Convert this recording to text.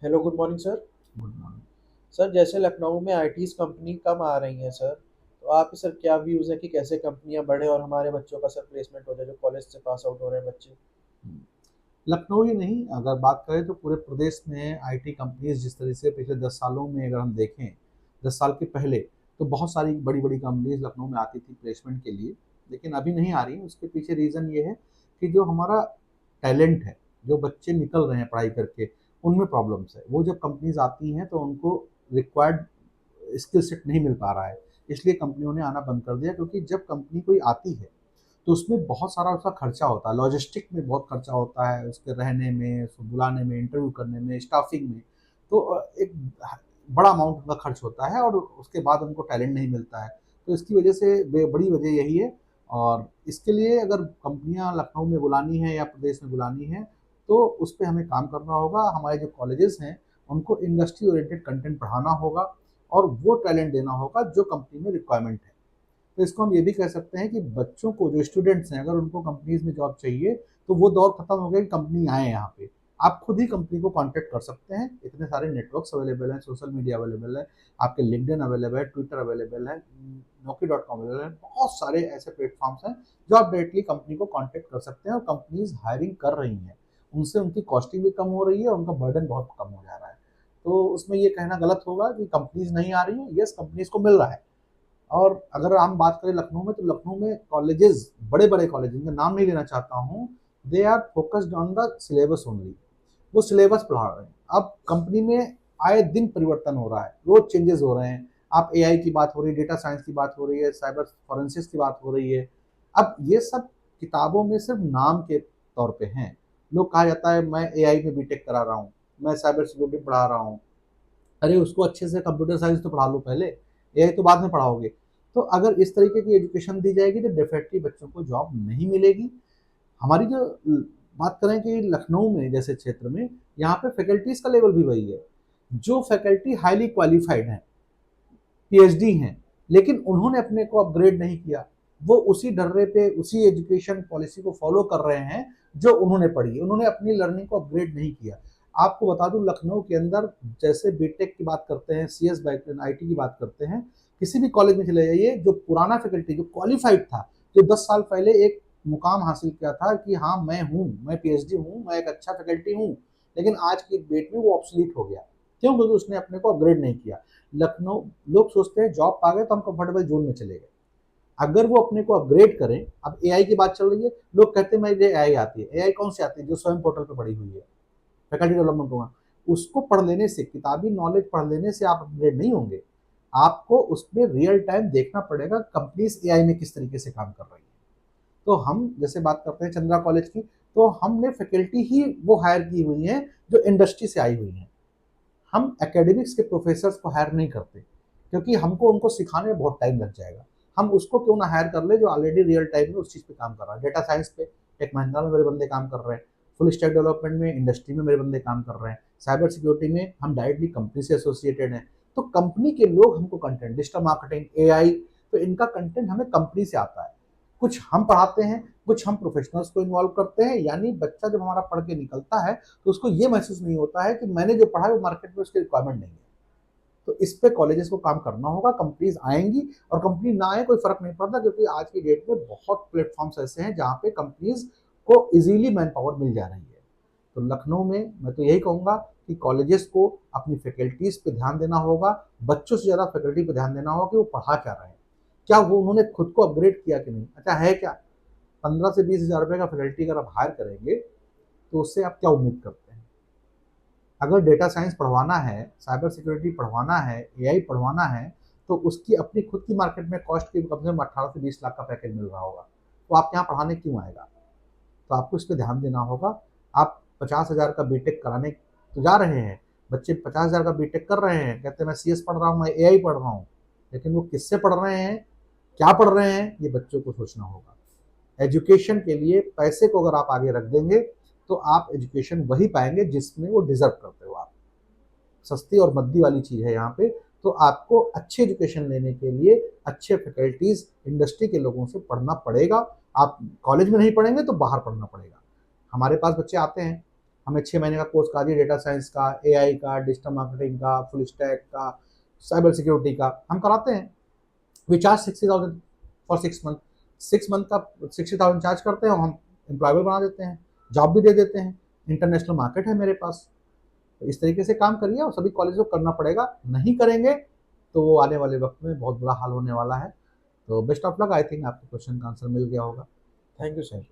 Hello, good morning sir. Good morning. Sir, जैसे लखनऊ में आईटीज़ company कम आ रही हैं सर, तो आपके सर क्या व्यूज़ है कि कैसे कंपनियां बढ़े और हमारे बच्चों का सर प्लेसमेंट हो जाए जो कॉलेज से पास आउट हो रहे हैं बच्चे। लखनऊ ही नहीं, अगर बात करें तो पूरे प्रदेश में आईटी कंपनीज जिस तरह से पिछले 10 सालों में अगर हम देखें, 10 साल के पहले तो बहुत सारी बड़ी बड़ी कंपनीज लखनऊ में आती थी प्लेसमेंट के लिए। लेकिन अभी नहीं आ रही। उसके पीछे रीज़न ये है कि जो हमारा टैलेंट है, जो बच्चे निकल रहे हैं पढ़ाई करके, उनमें प्रॉब्लम्स है। वो जब कंपनीज आती हैं तो उनको रिक्वायर्ड स्किल सेट नहीं मिल पा रहा है। इसलिए कंपनियों ने आना बंद कर दिया, क्योंकि जब कंपनी कोई आती है तो उसमें बहुत सारा उसका खर्चा होता है, लॉजिस्टिक में बहुत खर्चा होता है, उसके रहने में, उसको बुलाने में, इंटरव्यू करने में, स्टाफिंग में। तो एक बड़ा अमाउंट उनका खर्च होता है और उसके बाद उनको टैलेंट नहीं मिलता है। तो इसकी वजह से बड़ी वजह यही है। और इसके लिए अगर कंपनियां लखनऊ में बुलानी है या प्रदेश में बुलानी है तो उस पर हमें काम करना होगा। हमारे जो कॉलेजेस हैं उनको इंडस्ट्री ओरिएंटेड कंटेंट पढ़ाना होगा और वो टैलेंट देना होगा जो कंपनी में रिक्वायरमेंट है। तो इसको हम ये भी कह सकते हैं कि बच्चों को, जो स्टूडेंट्स हैं, अगर उनको कंपनीज में जॉब चाहिए तो वो दौर खत्म हो गया कि कंपनी आए यहाँ पे। आप खुद ही कंपनी को कांटेक्ट कर सकते हैं। इतने सारे नेटवर्क्स अवेलेबल हैं, सोशल मीडिया अवेलेबल है, आपके लिंक्डइन अवेलेबल है, ट्विटर अवेलेबल है, Naukri.com अवेलेबल है। बहुत सारे ऐसे प्लेटफॉर्म्स हैं जो आप डायरेक्टली कंपनी को कांटेक्ट कर सकते हैं और कंपनीज हायरिंग कर रही हैं। उनसे उनकी कॉस्टिंग भी कम हो रही है और उनका बर्डन बहुत कम हो जा रहा है। तो उसमें ये कहना गलत होगा कि कंपनीज नहीं आ रही है। यस, कंपनीज को मिल रहा है। और अगर हम बात करें लखनऊ में, तो लखनऊ में कॉलेजेस, बड़े बड़े कॉलेज, जिनका नाम नहीं लेना चाहता हूँ, they are focused on the syllabus only. वो सिलेबस पढ़ा रहे हैं। अब कंपनी में आए दिन परिवर्तन हो रहा है, रोज चेंजेस हो रहे हैं। आप एआई की बात हो रही है, डेटा साइंस की बात हो रही है, साइबर फॉरेंसिक्स की बात हो रही है। अब ये सब किताबों में सिर्फ नाम के तौर पे हैं। लोग, कहा जाता है मैं एआई में बीटेक करा रहा हूँ, मैं साइबर सिक्योरिटी पढ़ा रहा हूँ। अरे उसको अच्छे से कंप्यूटर साइंस तो पढ़ा लो पहले, एआई तो बाद में पढ़ाओगे। तो अगर इस तरीके की एजुकेशन दी जाएगी तो डेफिनेटली बच्चों को जॉब नहीं मिलेगी। हमारी जो बात करें कि लखनऊ में जैसे क्षेत्र में, यहाँ पे फैकल्टीज का लेवल भी वही है। जो फैकल्टी हाईली क्वालिफाइड हैं, पीएचडी हैं, लेकिन उन्होंने अपने को अपग्रेड नहीं किया। वो उसी डर्रे पे, उसी एजुकेशन पॉलिसी को फॉलो कर रहे हैं जो उन्होंने पढ़ी है। उन्होंने अपनी लर्निंग को अपग्रेड नहीं किया। आपको बता दूं, लखनऊ के अंदर जैसे बीटेक की बात करते हैं, सीएस आईटी की बात करते हैं, किसी भी कॉलेज में चले जाइए, जो पुराना फैकल्टी जो क्वालिफाइड था, जो 10 साल पहले एक मुकाम हासिल किया था कि हाँ मैं हूँ, मैं पीएचडी हूँ, मैं एक अच्छा फैकल्टी हूँ, लेकिन आज की डेट में वो ऑब्सोलीट हो गया। क्यों? क्योंकि उसने अपने को अपग्रेड नहीं किया। लखनऊ, लोग सोचते हैं जॉब पा गए तो हम कंफर्टेबल जोन में चले गए। अगर वो अपने को अपग्रेड करें, अब एआई की बात चल रही है, लोग कहते हैं मुझे एआई आती है। एआई कौन सी आती है? जो स्वयं पोर्टल पे पड़ी हुई है, फैकल्टी डेवलपमेंट होगा। उसको पढ़ लेने से, किताबी नॉलेज पढ़ लेने से आप अपग्रेड नहीं होंगे। आपको उसमें रियल टाइम देखना पड़ेगा कंपनीज एआई में किस तरीके से काम कर रही है। तो हम जैसे बात करते हैं चंद्रा कॉलेज की, तो हमने फैकल्टी ही वो हायर की हुई है जो इंडस्ट्री से आई हुई है। हम एकेडमिक्स के प्रोफेसर्स को हायर नहीं करते, क्योंकि हमको उनको सिखाने में बहुत टाइम लग जाएगा। हम उसको क्यों ना हायर कर ले जो ऑलरेडी रियल टाइम में उस चीज़ पे काम कर रहा है। डेटा साइंस पे टेक महिंद्रा में मेरे बंदे काम कर रहे हैं, फुल स्टैक डेवलपमेंट में इंडस्ट्री में मेरे बंदे काम कर रहे हैं, साइबर सिक्योरिटी में हम डायरेक्टली कंपनी से एसोसिएटेड हैं। तो कंपनी के लोग हमको कंटेंट, डिजिटल मार्केटिंग, एआई, तो इनका कंटेंट हमें कंपनी से आता है। कुछ हम पढ़ाते हैं, कुछ हम प्रोफेशनल्स को इन्वॉल्व करते हैं। यानी बच्चा जब हमारा पढ़ के निकलता है तो उसको ये महसूस नहीं होता है कि मैंने जो पढ़ा है वो मार्केट में उसकी रिक्वायरमेंट नहीं है। तो इस पे कॉलेजेस को काम करना होगा। कंपनीज आएंगी और कंपनी ना आए कोई फर्क नहीं पड़ता, क्योंकि आज की डेट में बहुत प्लेटफॉर्म्स ऐसे हैं जहाँ पे कंपनीज को इजीली मैन पावर मिल जा रही है। तो लखनऊ में मैं तो यही कहूँगा कि कॉलेजेस को अपनी फैकल्टीज पे ध्यान देना होगा। बच्चों से ज़्यादा फैकल्टी पे ध्यान देना होगा कि वो पढ़ा क्या रहे हैं, क्या वो उन्होंने खुद को अपग्रेड किया कि नहीं। अच्छा है क्या? 15 से 20 हज़ार रुपये का फैकल्टी अगर आप हायर करेंगे तो उससे आप क्या उम्मीद करते हैं? अगर डेटा साइंस पढ़वाना है, साइबर सिक्योरिटी पढ़वाना है, एआई पढ़वाना है, तो उसकी अपनी खुद की मार्केट में कॉस्ट की कम से कम 18 से 20 लाख का पैकेज मिल रहा होगा। तो आप यहाँ पढ़ाने क्यों आएगा? तो आपको इस पर ध्यान देना होगा। आप 50 हज़ार का बीटेक कराने तो जा रहे हैं, बच्चे 50 हज़ार का बीटेक कर रहे हैं, कहते हैं मैं सीएस पढ़ रहा हूँ, मैं एआई पढ़ रहा हूँ, लेकिन वो किससे पढ़ रहे हैं, क्या पढ़ रहे हैं, ये बच्चों को सोचना होगा। एजुकेशन के लिए पैसे को अगर आप आगे रख देंगे तो आप एजुकेशन वही पाएंगे जिसमें वो डिजर्व करते हो आप। सस्ती और मद्दी वाली चीज़ है यहाँ पे। तो आपको अच्छी एजुकेशन लेने के लिए अच्छे फैकल्टीज, इंडस्ट्री के लोगों से पढ़ना पड़ेगा। आप कॉलेज में नहीं पढ़ेंगे तो बाहर पढ़ना पड़ेगा। हमारे पास बच्चे आते हैं, हमें 6 महीने का कोर्स करा दिया डेटा साइंस का, एआई का, डिजिटल मार्केटिंग का, फुल स्टैक का, साइबर सिक्योरिटी का हम कराते हैं। We charge 60,000 for 6 month. 6 month का 60,000 चार्ज करते हैं और हम एम्प्लॉयबल बना देते हैं, जॉब भी दे देते हैं। इंटरनेशनल मार्केट है मेरे पास। तो इस तरीके से काम करिए और सभी कॉलेजों को करना पड़ेगा। नहीं करेंगे तो वो आने वाले वक्त में बहुत बुरा हाल होने वाला है। तो best of luck. I think आपके क्वेश्चन का आंसर मिल गया होगा। Thank you sir.